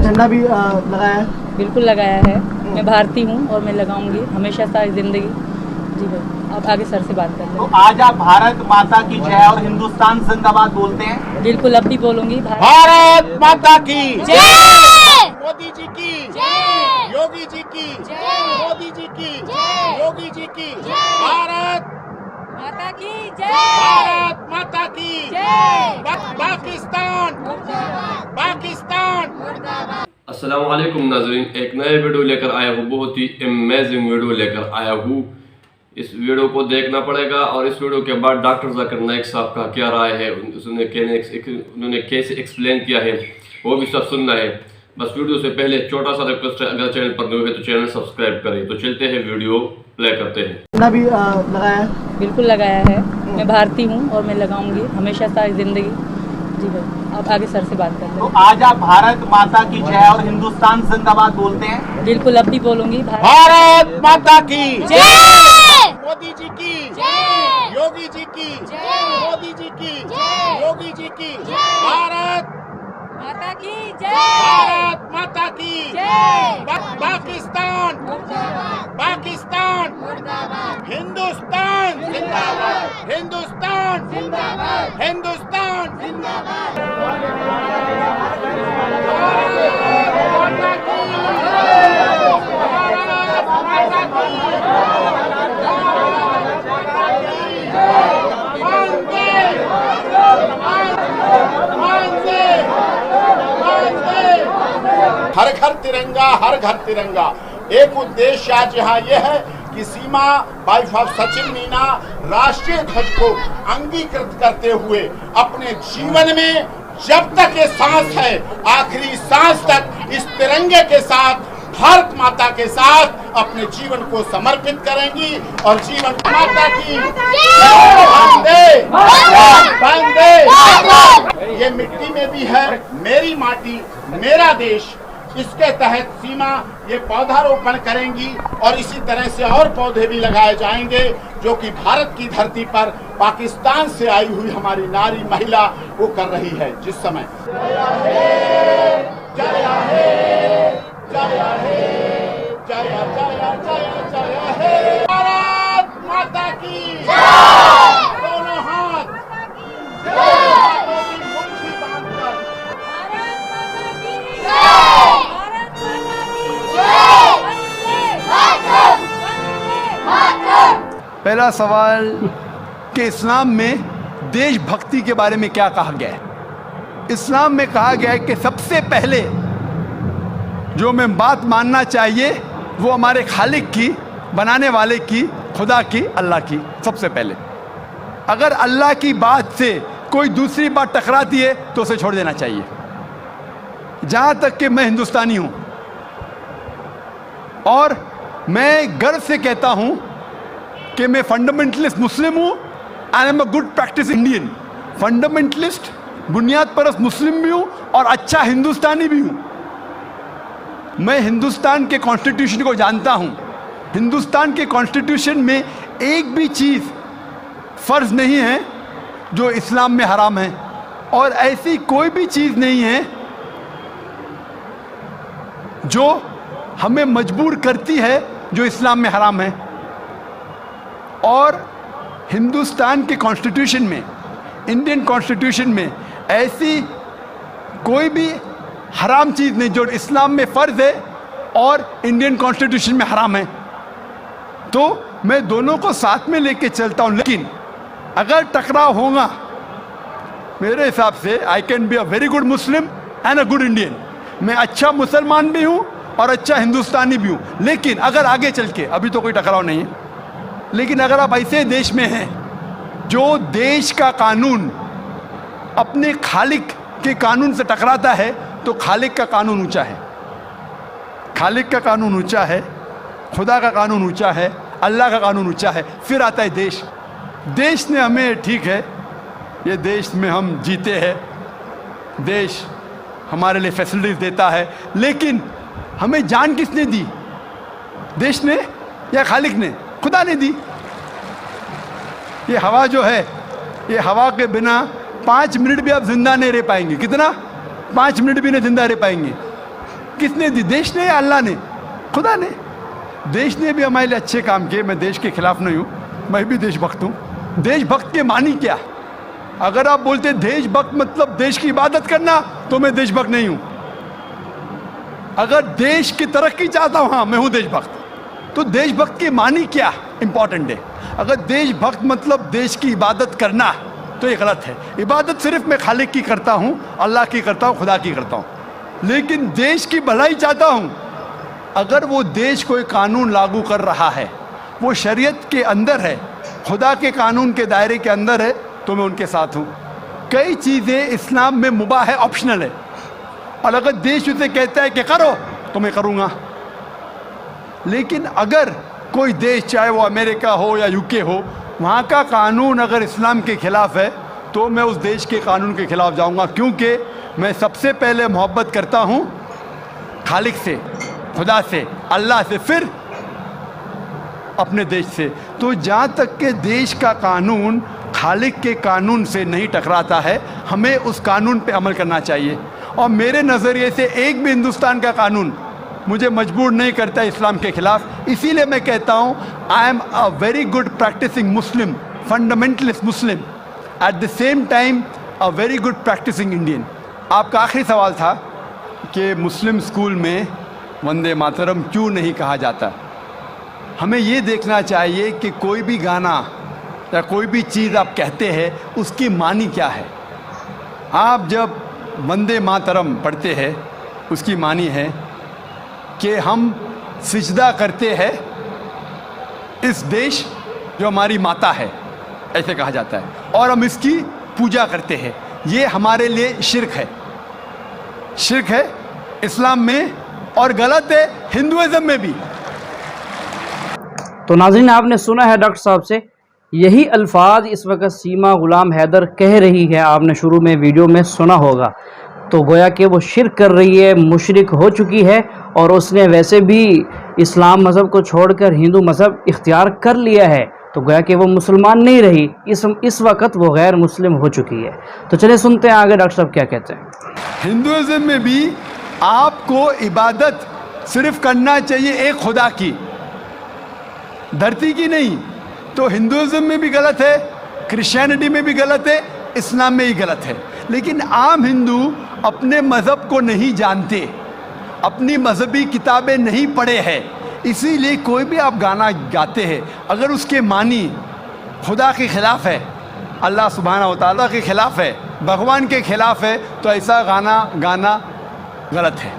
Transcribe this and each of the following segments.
झंडा भी लगाया है? बिल्कुल लगाया है। मैं भारतीय हूँ और मैं लगाऊंगी हमेशा सारी जिंदगी। जी भाई, आप आगे सर से बात कर तो लें। आज आप भारत माता की जय और हिंदुस्तान जिंदाबाद बोलते हैं? बिल्कुल, अब भी बोलूंगी। भारत माता की जय, मोदी जी की जय, योगी जी की जय, मोदी जी की जय, योगी जी की जय, भारत माता की जय, भारत माता की जय, पाकिस्तान पाकिस्तान। अस्सलाम वालेकुम नाज़रीन, एक नए वीडियो लेकर आया हूँ। बहुत ही अमेजिंग वीडियो लेकर आया हूँ। इस वीडियो को देखना पड़ेगा और इस वीडियो के बाद डॉक्टर जाकिर नाइक साहब का क्या राय है, उन्होंने कैसे एक्सप्लेन किया है, वो भी सब सुनना है। बस वीडियो से पहले छोटा सा रिक्वेस्ट है, अगर चैनल पर नए हो तो चैनल सब्सक्राइब करें। तो चलते हैं, वीडियो प्ले करते हैं। झंडा भी लगाया है? बिल्कुल लगाया है। मैं भारतीय हूँ और मैं लगाऊंगी हमेशा सारी जिंदगी। जी भाई, आप आगे सर से बात कर तो लें। आज आप भारत माता की जय और हिंदुस्तान जिंदाबाद बोलते हैं? बिल्कुल, अब भी बोलूंगी। भारत माता की जय, मोदी जी की जय, योगी जी की जय, मोदी जी की जय, योगी जी की जय, भारत माता की जय, भारत माता की जय, पाकिस्तान पाकिस्तान हिंदुस्तान जिंदाबाद हिंदुस्तान जिंदाबाद हिंदुस्तान जिंदाबाद। हर घर तिरंगा हर घर तिरंगा। एक उद्देश्य आज यहाँ यह है कि सीमा वाइफ ऑफ सचिन मीना राष्ट्रीय ध्वज को अंगीकृत करते हुए अपने जीवन में जब तक ये सांस है, आखिरी सांस तक इस तिरंगे के साथ, भारत माता के साथ अपने जीवन को समर्पित करेंगी और जीवन माता की वंदे वंदे। ये मिट्टी में भी है मेरी माटी मेरा देश। इसके तहत सीमा ये पौधारोपण करेंगी और इसी तरह से और पौधे भी लगाए जाएंगे जो कि भारत की धरती पर पाकिस्तान से आई हुई हमारी नारी महिला वो कर रही है जिस समय। जय हे जय हे जय हे जय जय जय जय हे भारत माता की दोनों हाथ हाथों की मुट्ठी बांधकर पहला सवाल कि इस्लाम में देशभक्ति के बारे में क्या कहा गया है। इस्लाम में कहा गया है कि सबसे पहले जो हमें बात मानना चाहिए वो हमारे खालिक की, बनाने वाले की, खुदा की, अल्लाह की सबसे पहले। अगर अल्लाह की बात से कोई दूसरी बात टकराती है तो उसे छोड़ देना चाहिए। जहाँ तक कि मैं हिंदुस्तानी हूँ और मैं गर्व से कहता हूँ कि मैं फंडामेंटलिस्ट मुस्लिम हूँ and I am a good practice Indian. Fundamentalist, बुनियाद परस्त मुस्लिम भी हूँ और अच्छा हिंदुस्तानी भी हूँ। मैं हिंदुस्तान के कॉन्स्टिट्यूशन को जानता हूँ। हिंदुस्तान के कॉन्स्टिट्यूशन में एक भी चीज़ फ़र्ज़ नहीं है जो इस्लाम में हराम है और ऐसी कोई भी चीज़ नहीं है जो हमें मजबूर करती है जो इस्लाम में हराम है। और हिंदुस्तान के कॉन्स्टिट्यूशन में, इंडियन कॉन्स्टिट्यूशन में ऐसी कोई भी हराम चीज़ नहीं जो इस्लाम में फ़र्ज़ है और इंडियन कॉन्स्टिट्यूशन में हराम है। तो मैं दोनों को साथ में लेके चलता हूँ, लेकिन अगर टकराव होगा मेरे हिसाब से I can be a very good Muslim and a good Indian. मैं अच्छा मुसलमान भी हूँ और अच्छा हिंदुस्तानी भी हूँ। लेकिन अगर आगे चल के, अभी तो कोई टकराव नहीं है, लेकिन अगर आप ऐसे देश में हैं जो देश का कानून अपने खालिक के कानून से टकराता है तो खालिक का कानून ऊंचा है, खालिक का कानून ऊंचा है, खुदा का कानून ऊंचा है, अल्लाह का कानून ऊंचा है, फिर आता है देश। देश ने हमें, ठीक है, ये देश में हम जीते हैं, देश हमारे लिए फैसिलिटीज़ देता है, लेकिन हमें जान किसने दी? देश ने या खालिक ने? खुदा ने दी। ये हवा जो है, ये हवा के बिना 5 मिनट भी आप जिंदा नहीं रह पाएंगे। कितना? 5 मिनट भी नहीं जिंदा रह पाएंगे। किसने दी? देश ने या अल्लाह ने? खुदा ने। देश ने भी हमारे लिए अच्छे काम किए। मैं देश के खिलाफ नहीं हूँ, मैं भी देशभक्त हूँ। देशभक्त के मानी क्या? अगर आप बोलते देशभक्त मतलब देश की इबादत करना, तो मैं देशभक्त नहीं हूँ। अगर देश की तरक्की चाहता हूँ, हाँ मैं हूँ देशभक्त। तो देशभक्त के मानी क्या इंपॉर्टेंट है। अगर देशभक्त मतलब देश की इबादत करना, तो ये गलत है। इबादत सिर्फ मैं खालिक की करता हूँ, अल्लाह की करता हूँ, खुदा की करता हूँ। लेकिन देश की भलाई चाहता हूँ। अगर वो देश कोई कानून लागू कर रहा है, वो शरीयत के अंदर है, खुदा के कानून के दायरे के अंदर है, तो मैं उनके साथ हूँ। कई चीज़ें इस्लाम में मुबाह है, ऑप्शनल है, और अगर देश उसे कहता है कि करो, तो मैं करूँगा। लेकिन अगर कोई देश, चाहे वो अमेरिका हो या यूके हो, वहाँ का कानून अगर इस्लाम के ख़िलाफ़ है, तो मैं उस देश के कानून के ख़िलाफ़ जाऊँगा, क्योंकि मैं सबसे पहले मोहब्बत करता हूँ खालिक से, खुदा से, अल्लाह से, फिर अपने देश से। तो जहाँ तक के देश का कानून खालिक के कानून से नहीं टकराता है, हमें उस कानून पे अमल करना चाहिए। और मेरे नज़रिए से एक भी हिंदुस्तान का कानून मुझे मजबूर नहीं करता इस्लाम के ख़िलाफ़। इसीलिए मैं कहता हूँ, I am a very good practising Muslim, fundamentalist Muslim, at the same time a very good practising Indian. आपका आखिरी सवाल था कि मुस्लिम स्कूल में वंदे मातरम क्यों नहीं कहा जाता। हमें ये देखना चाहिए कि कोई भी गाना या कोई भी चीज़ आप कहते हैं, उसकी मानी क्या है। आप जब वंदे मातरम पढ़ते हैं, उसकी मानी है कि हम सिजदा करते हैं इस देश जो हमारी माता है, ऐसे कहा जाता है, और हम इसकी पूजा करते हैं। ये हमारे लिए शिर्क है, शिर्क है इस्लाम में, और गलत है हिंदुइज्म में भी। तो नाज़रीन, आपने सुना है डॉक्टर साहब से, यही अल्फाज इस वक्त सीमा गुलाम हैदर कह रही है। आपने शुरू में वीडियो में सुना होगा। तो गोया कि वो शिर्क कर रही है, मुशरिक हो चुकी है, और उसने वैसे भी इस्लाम मज़हब को छोड़कर हिंदू मज़हब इख्तियार कर लिया है। तो गोया कि वो मुसलमान नहीं रही, इस वक्त वो गैर मुस्लिम हो चुकी है। तो चलिए सुनते हैं आगे डॉक्टर साहब क्या कहते हैं। हिंदुइज्म में भी आपको इबादत सिर्फ करना चाहिए एक खुदा की, धरती की नहीं। तो हिंदुइज्म में भी गलत है, क्रिश्चियनिटी में भी गलत है, इस्लाम में ही गलत है। लेकिन आम हिंदू अपने मज़हब को नहीं जानते, अपनी मजहबी किताबें नहीं पढ़े हैं, इसीलिए कोई भी आप गाना गाते हैं, अगर उसके मानी खुदा के ख़िलाफ़ है, अल्लाह सुब्हाना व तआला के ख़िलाफ़ है, भगवान के ख़िलाफ़ है, तो ऐसा गाना गाना गलत है।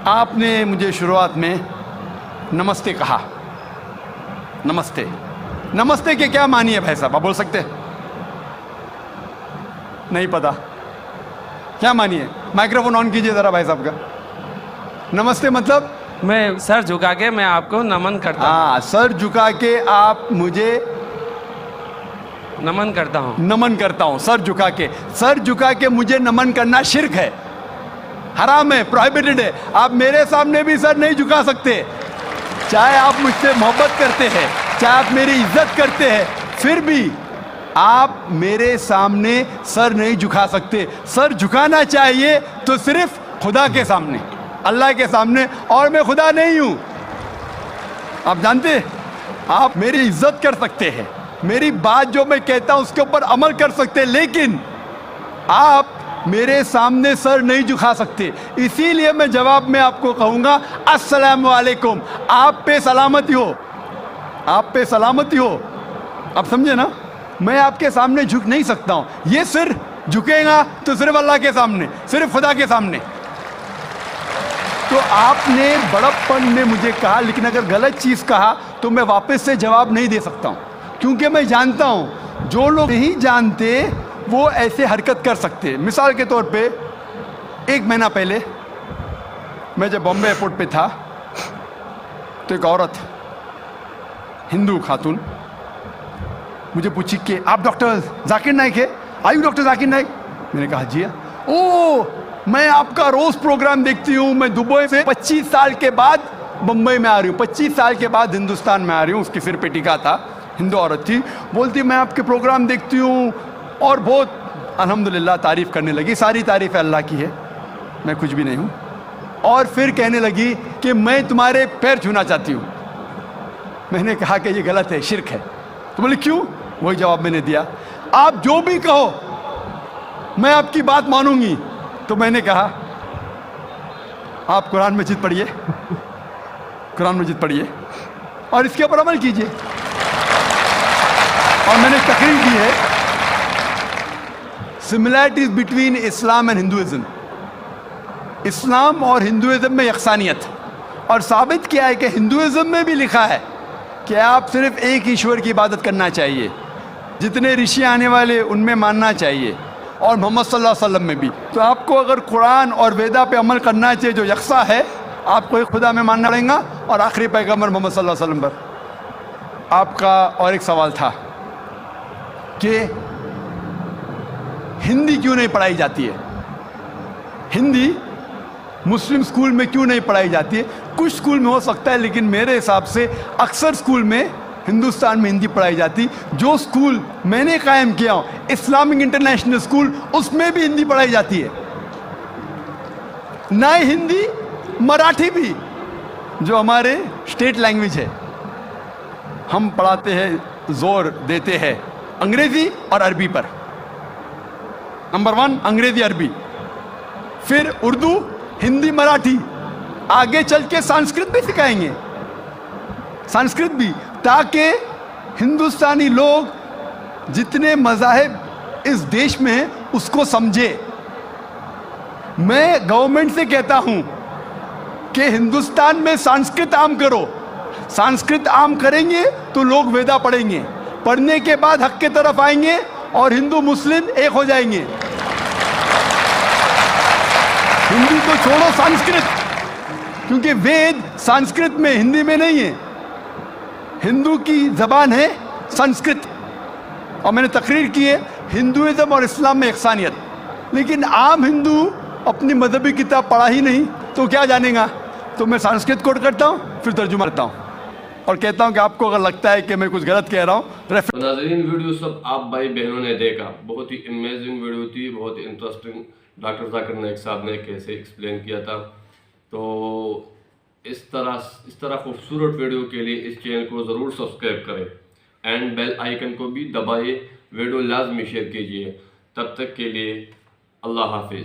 आपने मुझे शुरुआत में नमस्ते कहा। नमस्ते, नमस्ते के क्या मानी है भाई साहब, आप बोल सकते हैं? नहीं पता क्या मानी है? माइक्रोफोन ऑन कीजिए ज़रा भाई साहब का। नमस्ते मतलब मैं सर झुका के मैं आपको नमन करता हूँ। हाँ, सर झुका के आप मुझे नमन करता हूँ। नमन करता हूँ, सर झुका के। सर झुका के मुझे नमन करना शिर्क है, हराम है, प्रोहिबिटेड है। आप मेरे सामने भी सर नहीं झुका सकते, चाहे आप मुझसे मोहब्बत करते हैं, चाहे आप मेरी इज्जत करते हैं, फिर भी आप मेरे सामने सर नहीं झुका सकते। सर झुकाना चाहिए तो सिर्फ खुदा के सामने, अल्लाह के सामने, और मैं खुदा नहीं हूँ। आप जानते, आप मेरी इज्जत कर सकते हैं, मेरी बात जो मैं कहता हूँ उसके ऊपर अमल कर सकते हैं, लेकिन आप मेरे सामने सर नहीं झुका सकते। इसीलिए मैं जवाब में आपको कहूँगा अस्सलामु अलैकुम, आप पे सलामती हो, आप पे सलामती हो। आप समझे ना, मैं आपके सामने झुक नहीं सकता हूँ। ये सिर झुकेगा तो सिर्फ अल्लाह के सामने, सिर्फ खुदा के सामने। तो आपने बड़प्पन में मुझे कहा, लेकिन अगर गलत चीज़ कहा तो मैं वापस से जवाब नहीं दे सकता हूँ, क्योंकि मैं जानता हूँ जो लोग नहीं जानते वो ऐसे हरकत कर सकते हैं। मिसाल के तौर पे 1 महीना पहले मैं जब बॉम्बे एयरपोर्ट पे था, तो एक औरत, हिंदू खातून, मुझे पूछी कि आप डॉक्टर जाकिर नाइक है? आयु डॉक्टर जाकिर नाइक? मैंने कहा जी। ओ, मैं आपका रोज़ प्रोग्राम देखती हूँ, मैं दुबई से 25 साल के बाद बम्बई में आ रही हूँ, 25 साल के बाद हिंदुस्तान में आ रही हूँ। उसके सिर पे टीका था, हिंदू औरत थी, बोलती मैं आपके प्रोग्राम देखती हूँ और बहुत अल्हम्दुलिल्लाह तारीफ़ करने लगी। सारी तारीफ़ अल्लाह की है, मैं कुछ भी नहीं हूँ। और फिर कहने लगी कि मैं तुम्हारे पैर छूना चाहती हूँ। मैंने कहा कि ये गलत है, शिर्क है। तो बोले क्यों? वही जवाब मैंने दिया, आप जो भी कहो मैं आपकी बात मानूंगी। तो मैंने कहा आप कुरान मजीद पढ़िए, कुरान मजीद पढ़िए और इसके ऊपर अमल कीजिए। और मैंने तकरीर की है similarities between Islam and Hinduism, Islam और हिंदुइज्म में यकसानियत, और साबित किया है कि हिंदुइज्म में भी लिखा है कि आप सिर्फ एक ईश्वर की इबादत करना चाहिए, जितने ऋषि आने वाले उनमें मानना चाहिए, और मोहम्मद सल्लल्लाहु अलैहि वसल्लम में भी। तो आपको अगर कुरान और वेदा पे अमल करना चाहिए जो यकसा है, आपको एक खुदा में मानना पड़ेगा और आखिरी पैगंबर मोहम्मद सल्लल्लाहु अलैहि वसल्लम पर। आपका और एक सवाल था कि हिंदी क्यों नहीं पढ़ाई जाती है, हिंदी मुस्लिम स्कूल में क्यों नहीं पढ़ाई जाती है? कुछ स्कूल में हो सकता है, लेकिन मेरे हिसाब से अक्सर स्कूल में हिंदुस्तान में हिंदी पढ़ाई जाती। जो स्कूल मैंने कायम किया हूँ, इस्लामिक इंटरनेशनल स्कूल, उसमें भी हिंदी पढ़ाई जाती है। ना ही हिंदी, मराठी भी, जो हमारे स्टेट लैंग्वेज है, हम पढ़ाते हैं, जोर देते हैं अंग्रेजी और अरबी पर। नंबर 1 अंग्रेजी अरबी, फिर उर्दू, हिंदी, मराठी, आगे चल के संस्कृत भी सिखाएंगे, संस्कृत भी, ताकि हिंदुस्तानी लोग जितने मज़ाहिब इस देश में हैं उसको समझे। मैं गवर्नमेंट से कहता हूं कि हिंदुस्तान में संस्कृत आम करो। संस्कृत आम करेंगे तो लोग वेदा पढ़ेंगे, पढ़ने के बाद हक के तरफ आएंगे और हिंदू मुस्लिम एक हो जाएंगे। हिंदी तो छोड़ो, संस्कृत, क्योंकि वेद संस्कृत में, हिंदी में नहीं है। हिंदू की ज़बान है संस्कृत। और मैंने तकरीर की है हिंदुइज्म और इस्लाम में यकसानियत, लेकिन आम हिंदू अपनी मजहबी किताब पढ़ा ही नहीं तो क्या जानेगा। तो मैं संस्कृत कोट करता हूँ, फिर तर्जुमा करता हूँ और कहता हूँ कि आपको अगर लगता है कि मैं कुछ गलत कह रहा हूँ। तो नाज़रीन, वीडियो सब आप भाई बहनों ने देखा, बहुत ही अमेजिंग वीडियो थी, बहुत ही इंटरेस्टिंग। डॉक्टर जाकिर नाइक साहब ने कैसे एक्सप्लेन किया था। तो इस तरह खूबसूरत वीडियो के लिए इस चैनल को ज़रूर सब्सक्राइब करें एंड बेल आइकन को भी दबाइए, वीडियो लाजमी शेयर कीजिए। तब तक के लिए अल्लाह हाफिज़।